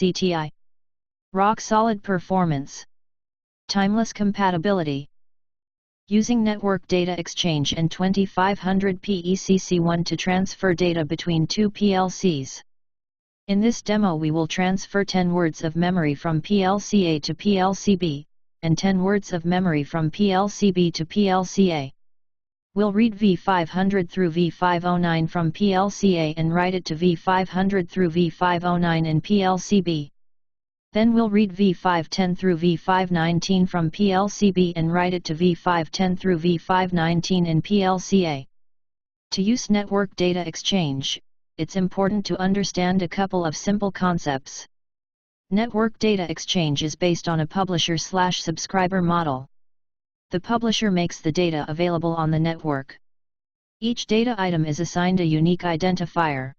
CTI. Rock-solid performance. Timeless compatibility. Using Network Data Exchange and 2500P-ECC1 to transfer data between two PLCs. In this demo we will transfer 10 words of memory from PLC A to PLC B, and 10 words of memory from PLC B to PLC A. We'll read V500 through V509 from PLC A and write it to V500 through V509 in PLC B. Then we'll read V510 through V519 from PLC B and write it to V510 through V519 in PLC A. To use Network Data Exchange, it's important to understand a couple of simple concepts. Network Data Exchange is based on a publisher/subscriber model. The publisher makes the data available on the network. Each data item is assigned a unique identifier.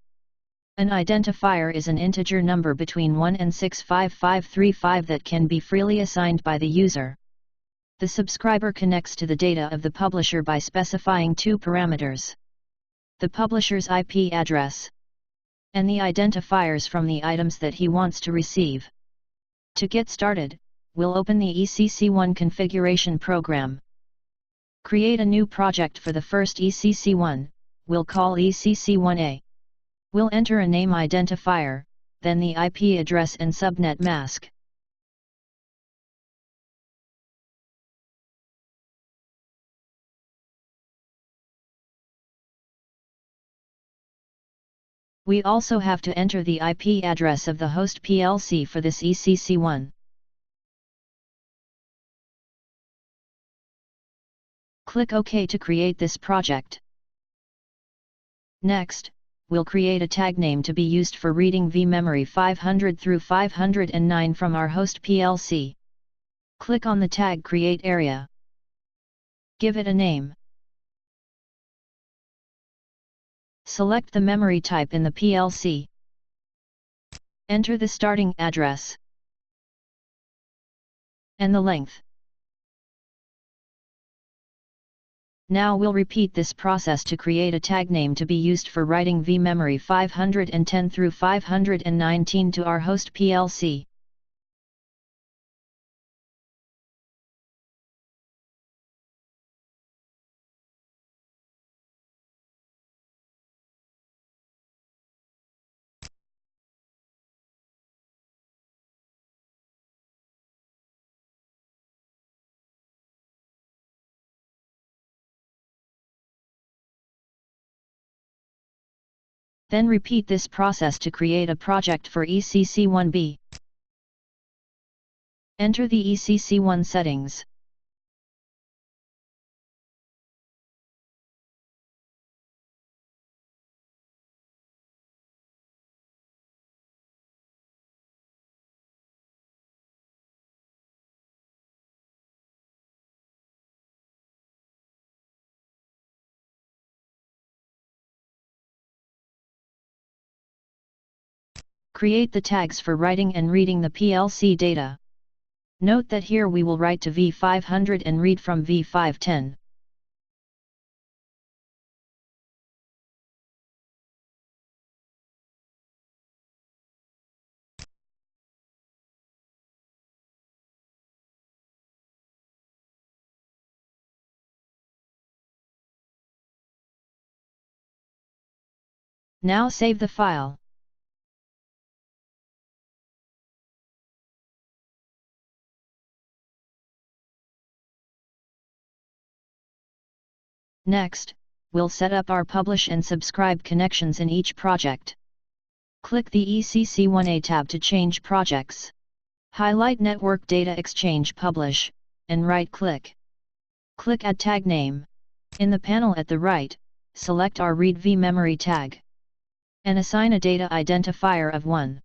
An identifier is an integer number between 1 and 65535 that can be freely assigned by the user. The subscriber connects to the data of the publisher by specifying two parameters: the publisher's IP address and the identifiers from the items that he wants to receive. To get started, we'll open the ECC1 configuration program. Create a new project for the first ECC1, we'll call ECC1A. We'll enter a name identifier, then the IP address and subnet mask. We also have to enter the IP address of the host PLC for this ECC1. Click OK to create this project. Next, we'll create a tag name to be used for reading vMemory 500 through 509 from our host PLC. Click on the tag Create area. Give it a name. Select the memory type in the PLC. Enter the starting address and the length. Now we'll repeat this process to create a tag name to be used for writing vMemory 510 through 519 to our host PLC. Then repeat this process to create a project for ECC1B. Enter the ECC1 settings. Create the tags for writing and reading the PLC data. Note that here we will write to V500 and read from V510. Now save the file. Next, we'll set up our publish and subscribe connections in each project. Click the ECC1A tab to change projects. Highlight Network Data Exchange Publish, and right-click. Click Add Tag Name. In the panel at the right, select our Read vMemory tag. And assign a data identifier of 1.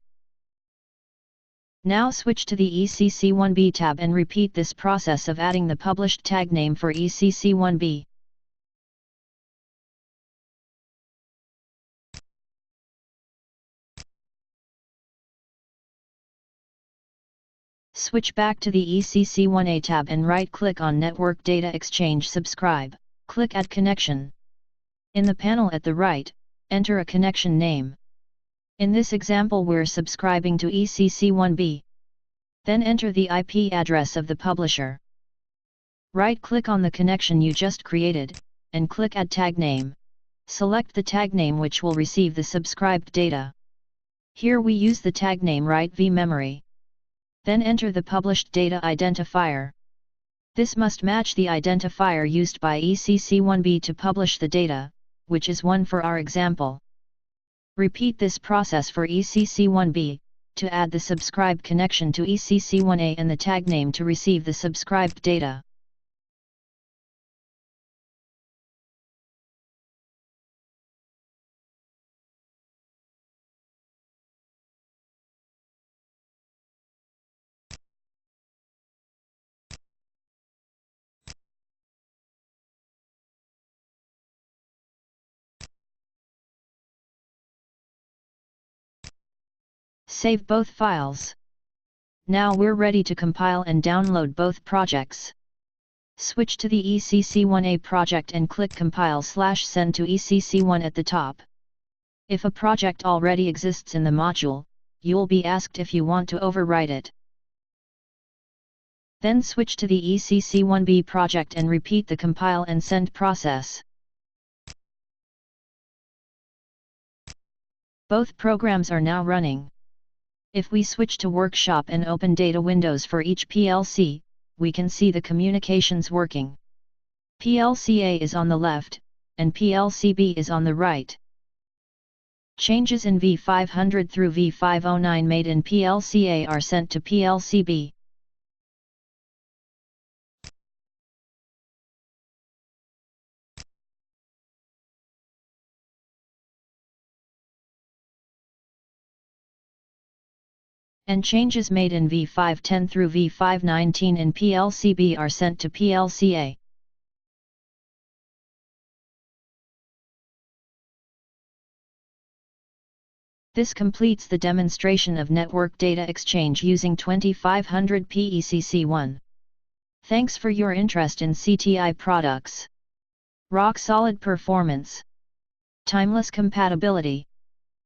Now switch to the ECC1B tab and repeat this process of adding the published tag name for ECC1B. Switch back to the ECC1A tab and right-click on Network Data Exchange Subscribe. Click Add Connection. In the panel at the right, enter a connection name. In this example we're subscribing to ECC1B. Then enter the IP address of the publisher. Right-click on the connection you just created, and click Add Tag Name. Select the tag name which will receive the subscribed data. Here we use the tag name write vMemory. Then enter the published data identifier. This must match the identifier used by ECC1B to publish the data, which is 1 for our example. Repeat this process for ECC1B, to add the subscribed connection to ECC1A and the tag name to receive the subscribed data. Save both files. Now we're ready to compile and download both projects. Switch to the ECC1A project and click Compile/Send to ECC1 at the top. If a project already exists in the module, you'll be asked if you want to overwrite it. Then switch to the ECC1B project and repeat the compile and send process. Both programs are now running. If we switch to Workshop and open data windows for each PLC, we can see the communications working. PLC-A is on the left, and PLC-B is on the right. Changes in V500 through V509 made in PLC-A are sent to PLC-B. And changes made in V510 through V519 in PLC-B are sent to PLC-A. This completes the demonstration of network data exchange using 2500P-ECC1. Thanks for your interest in CTI products. Rock solid performance. Timeless compatibility.